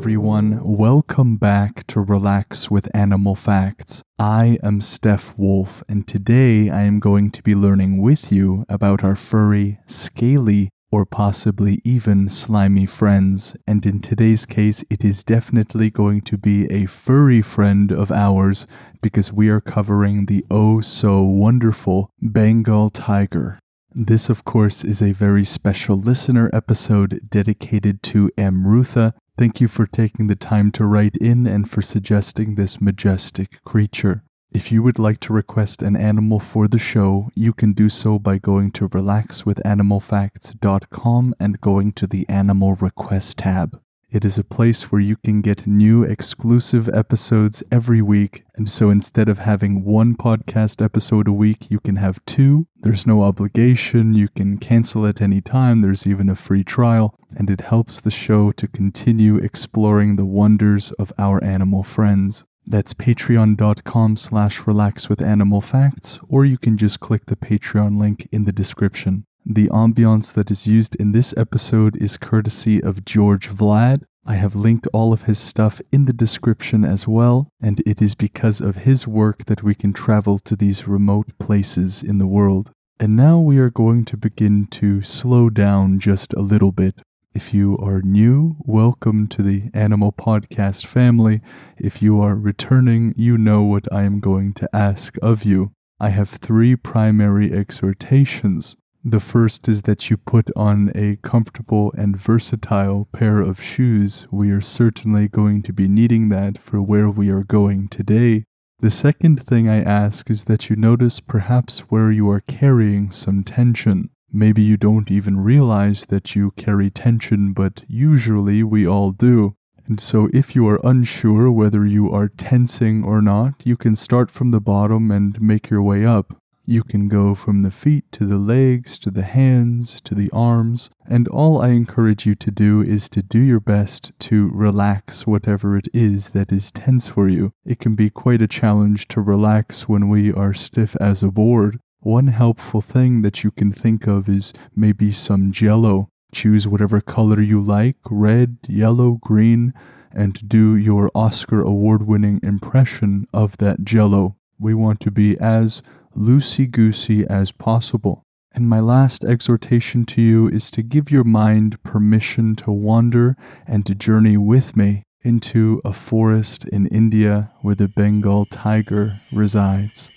everyone. Welcome back to Relax with Animal Facts. I am Stef Wolfe, and today I am going to be learning with you about our furry, scaly, or possibly even slimy friends. And in today's case, it is definitely going to be a furry friend of ours because we are covering the oh-so-wonderful Bengal Tiger. This, of course, is a very special listener episode dedicated to Amrutha. Thank you for taking the time to write in and for suggesting this majestic creature. If you would like to request an animal for the show, you can do so by going to relaxwithanimalfacts.com and going to the Animal Request tab. It is a place where you can get new exclusive episodes every week, and so instead of having one podcast episode a week, you can have two. There's no obligation, you can cancel at any time, there's even a free trial, and it helps the show to continue exploring the wonders of our animal friends. That's patreon.com/relaxwithanimalfacts, or you can just click the Patreon link in the description. The ambiance that is used in this episode is courtesy of George Vlad. I have linked all of his stuff in the description as well, and it is because of his work that we can travel to these remote places in the world. And now we are going to begin to slow down just a little bit. If you are new, welcome to the Animal Podcast family. If you are returning, you know what I am going to ask of you. I have 3 primary exhortations. The first is that you put on a comfortable and versatile pair of shoes. We are certainly going to be needing that for where we are going today. The second thing I ask is that you notice perhaps where you are carrying some tension. Maybe you don't even realize that you carry tension, but usually we all do. And so if you are unsure whether you are tensing or not, you can start from the bottom and make your way up. You can go from the feet to the legs, to the hands, to the arms, and all I encourage you to do is to do your best to relax whatever it is that is tense for you. It can be quite a challenge to relax when we are stiff as a board. One helpful thing that you can think of is maybe some Jell-O. Choose whatever color you like, red, yellow, green, and do your Oscar award-winning impression of that Jell-O. We want to be as loosey-goosey as possible. And my last exhortation to you is to give your mind permission to wander and to journey with me into a forest in India where the Bengal tiger resides.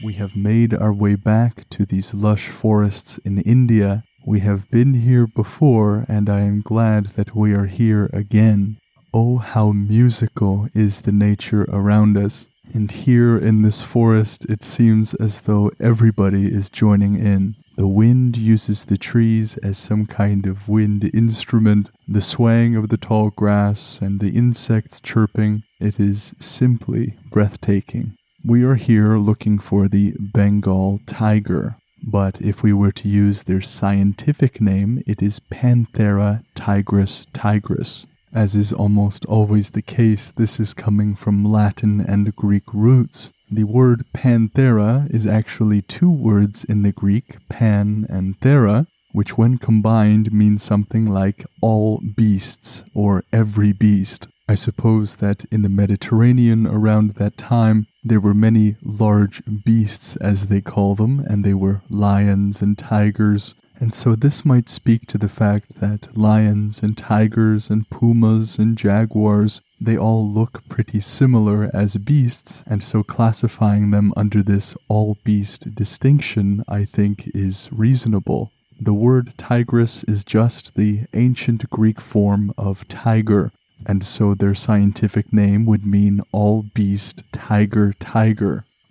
We have made our way back to these lush forests in India. We have been here before, and I am glad that we are here again. Oh, how musical is the nature around us. And here in this forest, it seems as though everybody is joining in. The wind uses the trees as some kind of wind instrument, the swaying of the tall grass and the insects chirping. It is simply breathtaking. We are here looking for the Bengal Tiger, but if we were to use their scientific name, it is Panthera tigris tigris. As is almost always the case, this is coming from Latin and Greek roots. The word Panthera is actually 2 words in the Greek, pan and thera, which when combined means something like all beasts or every beast. I suppose that in the Mediterranean around that time, there were many large beasts, as they call them, and they were lions and tigers. And so this might speak to the fact that lions and tigers and pumas and jaguars, they all look pretty similar as beasts, and so classifying them under this all-beast distinction, I think, is reasonable. The word tigress is just the ancient Greek form of tiger, and so their scientific name would mean all-beast tiger.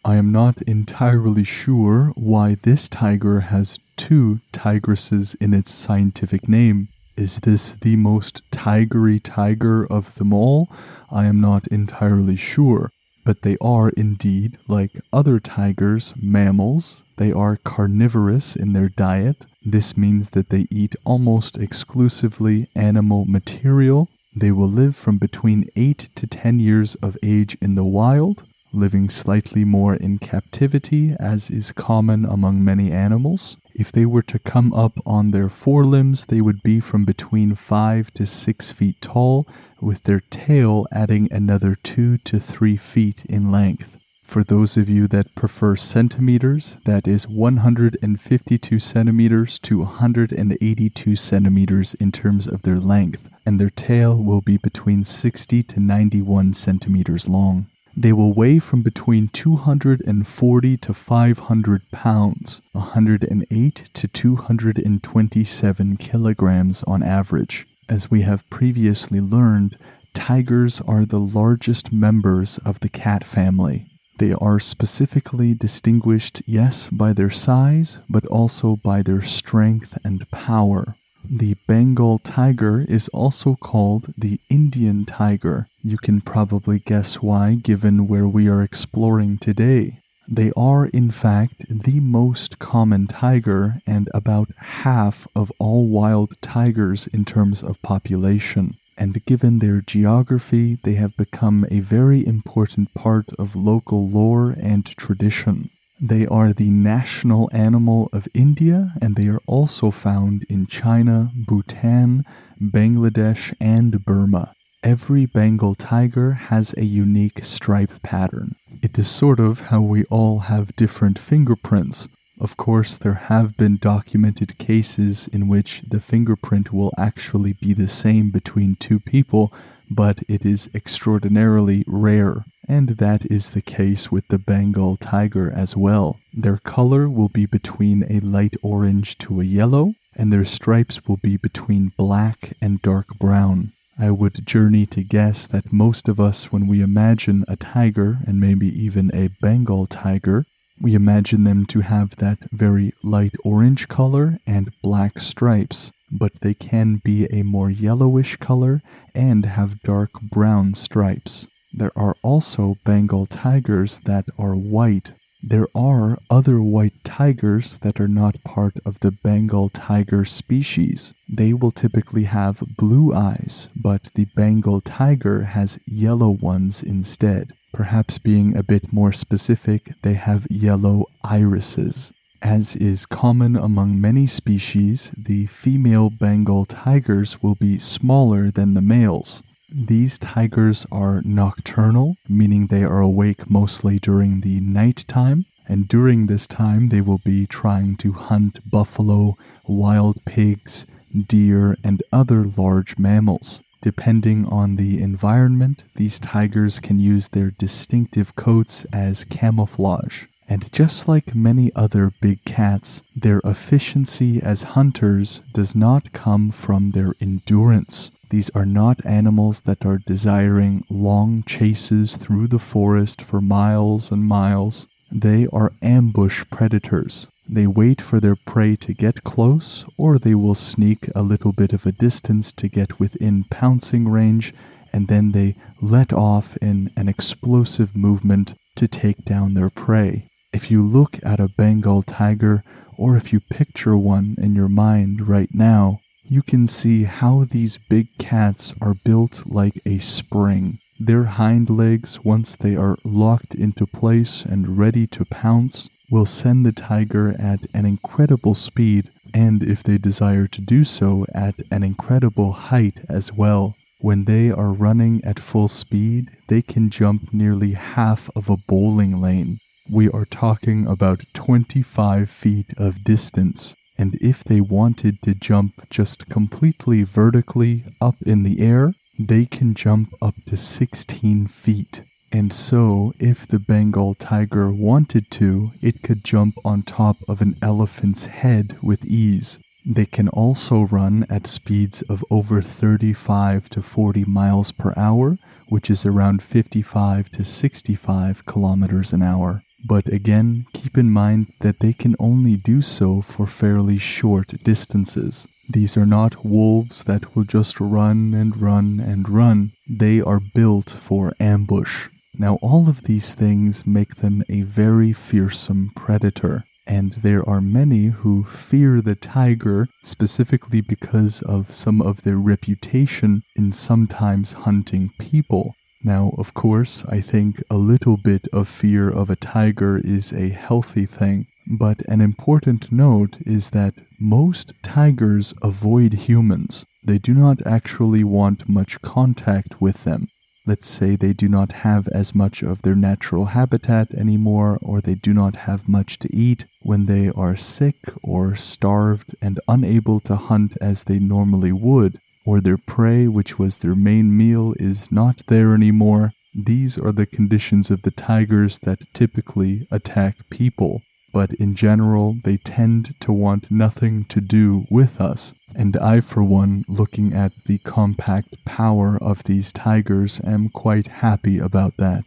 I am not entirely sure why this tiger has 2 tigresses in its scientific name. Is this the most tigery tiger of them all? I am not entirely sure. but they are indeed, like other tigers, mammals. They are carnivorous in their diet. This means that they eat almost exclusively animal material. They will live from between 8 to 10 years of age in the wild, living slightly more in captivity, as is common among many animals. If they were to come up on their forelimbs, they would be from between 5 to 6 feet tall, with their tail adding another 2 to 3 feet in length. For those of you that prefer centimeters, that is 152 centimeters to 182 centimeters in terms of their length, and their tail will be between 60 to 91 centimeters long. They will weigh from between 240 to 500 pounds, 108 to 227 kilograms on average. As we have previously learned, tigers are the largest members of the cat family. They are specifically distinguished, yes, by their size, but also by their strength and power. The Bengal tiger is also called the Indian tiger. You can probably guess why, given where we are exploring today. They are, in fact, the most common tiger and about half of all wild tigers in terms of population. And given their geography, they have become a very important part of local lore and tradition. They are the national animal of India, and they are also found in China, Bhutan, Bangladesh, and Burma. Every Bengal tiger has a unique stripe pattern. It is sort of how we all have different fingerprints. Of course, there have been documented cases in which the fingerprint will actually be the same between two people, but it is extraordinarily rare. And that is the case with the Bengal tiger as well. Their color will be between a light orange to a yellow, and their stripes will be between black and dark brown. I would journey to guess that most of us, when we imagine a tiger, and maybe even a Bengal tiger, we imagine them to have that very light orange color and black stripes, but they can be a more yellowish color and have dark brown stripes. There are also Bengal tigers that are white. There are other white tigers that are not part of the Bengal tiger species. They will typically have blue eyes, but the Bengal tiger has yellow ones instead. Perhaps being a bit more specific, they have yellow irises. As is common among many species, the female Bengal tigers will be smaller than the males. These tigers are nocturnal, meaning they are awake mostly during the night time, and during this time they will be trying to hunt buffalo, wild pigs, deer, and other large mammals. Depending on the environment, these tigers can use their distinctive coats as camouflage. And just like many other big cats, their efficiency as hunters does not come from their endurance. These are not animals that are desiring long chases through the forest for miles and miles. They are ambush predators. They wait for their prey to get close, or they will sneak a little bit of a distance to get within pouncing range, and then they let off in an explosive movement to take down their prey. If you look at a Bengal tiger, or if you picture one in your mind right now, you can see how these big cats are built like a spring. Their hind legs, once they are locked into place and ready to pounce, will send the tiger at an incredible speed, and if they desire to do so, at an incredible height as well. When they are running at full speed, they can jump nearly half of a bowling lane. We are talking about 25 feet of distance. And if they wanted to jump just completely vertically up in the air, they can jump up to 16 feet. And so, if the Bengal tiger wanted to, it could jump on top of an elephant's head with ease. They can also run at speeds of over 35 to 40 miles per hour, which is around 55 to 65 kilometers an hour. But again, keep in mind that they can only do so for fairly short distances. These are not wolves that will just run and run and run. They are built for ambush. Now, all of these things make them a very fearsome predator, and there are many who fear the tiger specifically because of some of their reputation in sometimes hunting people. Now, of course, I think a little bit of fear of a tiger is a healthy thing, but an important note is that most tigers avoid humans. They do not actually want much contact with them. Let's say they do not have as much of their natural habitat anymore, or they do not have much to eat when they are sick or starved and unable to hunt as they normally would, or their prey, which was their main meal, is not there anymore. These are the conditions of the tigers that typically attack people. But in general, they tend to want nothing to do with us. And I, for one, looking at the compact power of these tigers, am quite happy about that.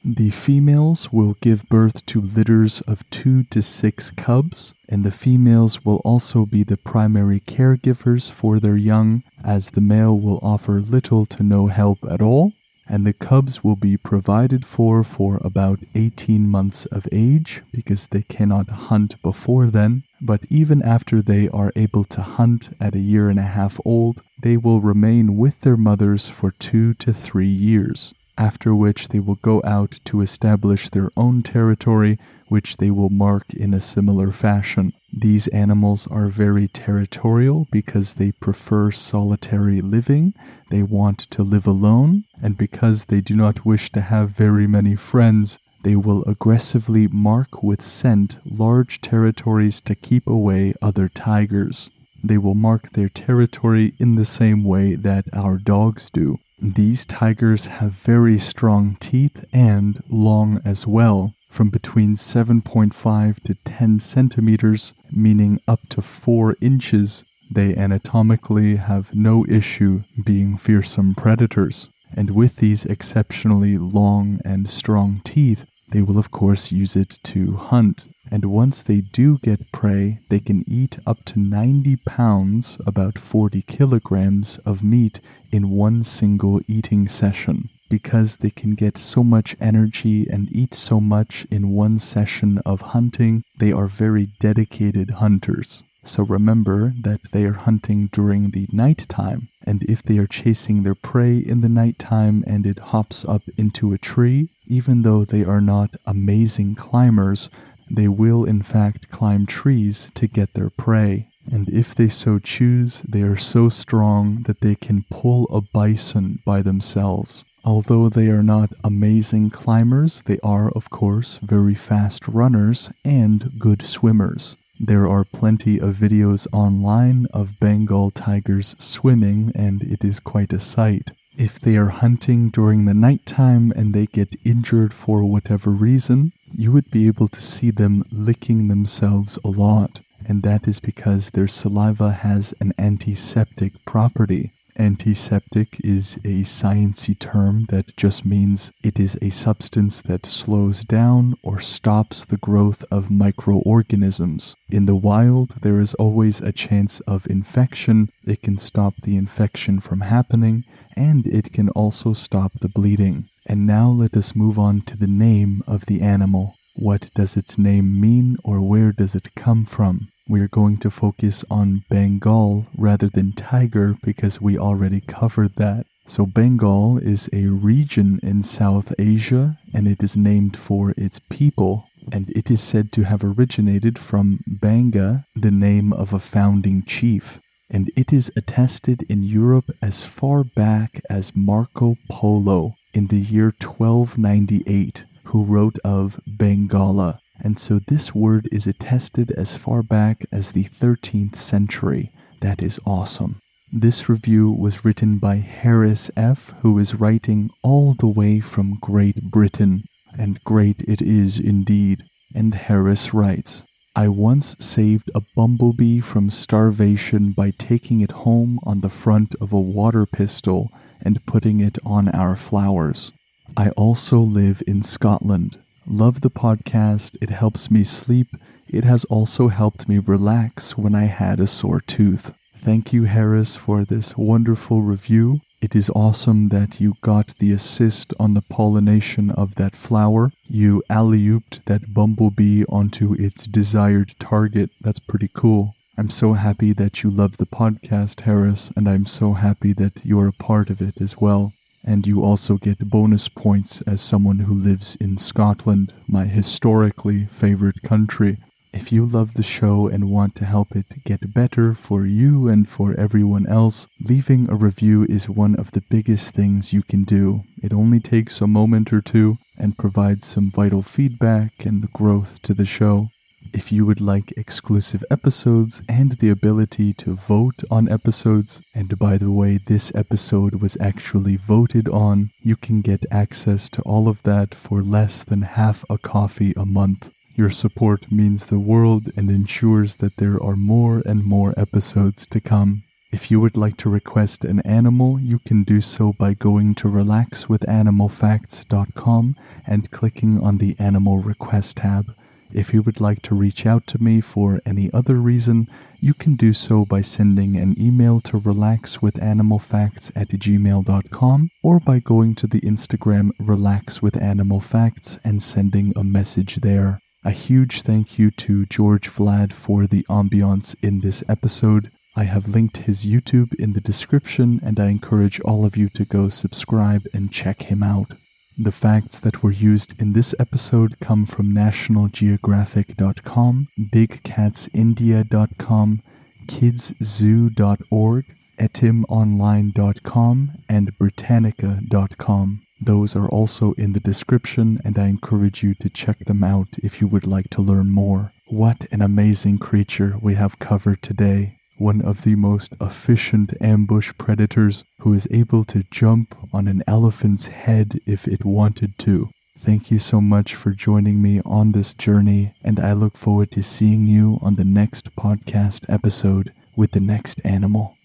The females will give birth to litters of 2 to 6 cubs, and the females will also be the primary caregivers for their young, as the male will offer little to no help at all, and the cubs will be provided for about 18 months of age, because they cannot hunt before then. But even after they are able to hunt at 1.5 years old, they will remain with their mothers for 2 to 3 years, after which they will go out to establish their own territory, which they will mark in a similar fashion. These animals are very territorial because they prefer solitary living, they want to live alone, and because they do not wish to have very many friends, they will aggressively mark with scent large territories to keep away other tigers. They will mark their territory in the same way that our dogs do. These tigers have very strong teeth and long as well, from between 7.5 to 10 centimeters, meaning up to 4 inches. They anatomically have no issue being fearsome predators. And with these exceptionally long and strong teeth, they will of course use it to hunt. And once they do get prey, they can eat up to 90 pounds, about 40 kilograms of meat in one single eating session. Because they can get so much energy and eat so much in one session of hunting, they are very dedicated hunters. So remember that they are hunting during the nighttime, and if they are chasing their prey in the nighttime and it hops up into a tree, even though they are not amazing climbers, they will in fact climb trees to get their prey. And if they so choose, they are so strong that they can pull a bison by themselves. Although they are not amazing climbers, they are, of course, very fast runners and good swimmers. There are plenty of videos online of Bengal tigers swimming, and it is quite a sight. If they are hunting during the nighttime and they get injured for whatever reason, you would be able to see them licking themselves a lot, and that is because their saliva has an antiseptic property. Antiseptic is a sciencey term that just means it is a substance that slows down or stops the growth of microorganisms. In the wild, there is always a chance of infection. It can stop the infection from happening, and it can also stop the bleeding. And now let us move on to the name of the animal. What does its name mean, or where does it come from? We are going to focus on Bengal rather than tiger because we already covered that. So Bengal is a region in South Asia, and it is named for its people, and it is said to have originated from Banga, the name of a founding chief. And it is attested in Europe as far back as Marco Polo in the year 1298, who wrote of Bengala. And so this word is attested as far back as the 13th century. That is awesome. This review was written by Harris F., who is writing all the way from Great Britain. And great it is indeed. And Harris writes, I once saved a bumblebee from starvation by taking it home on the front of a water pistol and putting it on our flowers. I also live in Scotland. Love the podcast. It helps me sleep. It has also helped me relax when I had a sore tooth. Thank you, Harris, for this wonderful review. It is awesome that you got the assist on the pollination of that flower. You alley-ooped that bumblebee onto its desired target. That's pretty cool. I'm so happy that you love the podcast, Harris, and I'm so happy that you're a part of it as well. And you also get bonus points as someone who lives in Scotland, my historically favorite country. If you love the show and want to help it get better for you and for everyone else, leaving a review is one of the biggest things you can do. It only takes a moment or two and provides some vital feedback and growth to the show. If you would like exclusive episodes and the ability to vote on episodes, and by the way, this episode was actually voted on, you can get access to all of that for less than half a coffee a month. Your support means the world and ensures that there are more and more episodes to come. If you would like to request an animal, you can do so by going to relaxwithanimalfacts.com and clicking on the Animal Request tab. If you would like to reach out to me for any other reason, you can do so by sending an email to relaxwithanimalfacts@gmail.com or by going to the Instagram relaxwithanimalfacts and sending a message there. A huge thank you to George Vlad for the ambiance in this episode. I have linked his YouTube in the description, and I encourage all of you to go subscribe and check him out. The facts that were used in this episode come from nationalgeographic.com, bigcatsindia.com, kidszoo.org, etimonline.com, and britannica.com. Those are also in the description, and I encourage you to check them out if you would like to learn more. What an amazing creature we have covered today. One of the most efficient ambush predators who is able to jump on an elephant's head if it wanted to. Thank you so much for joining me on this journey, and I look forward to seeing you on the next podcast episode with the next animal.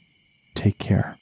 Take care.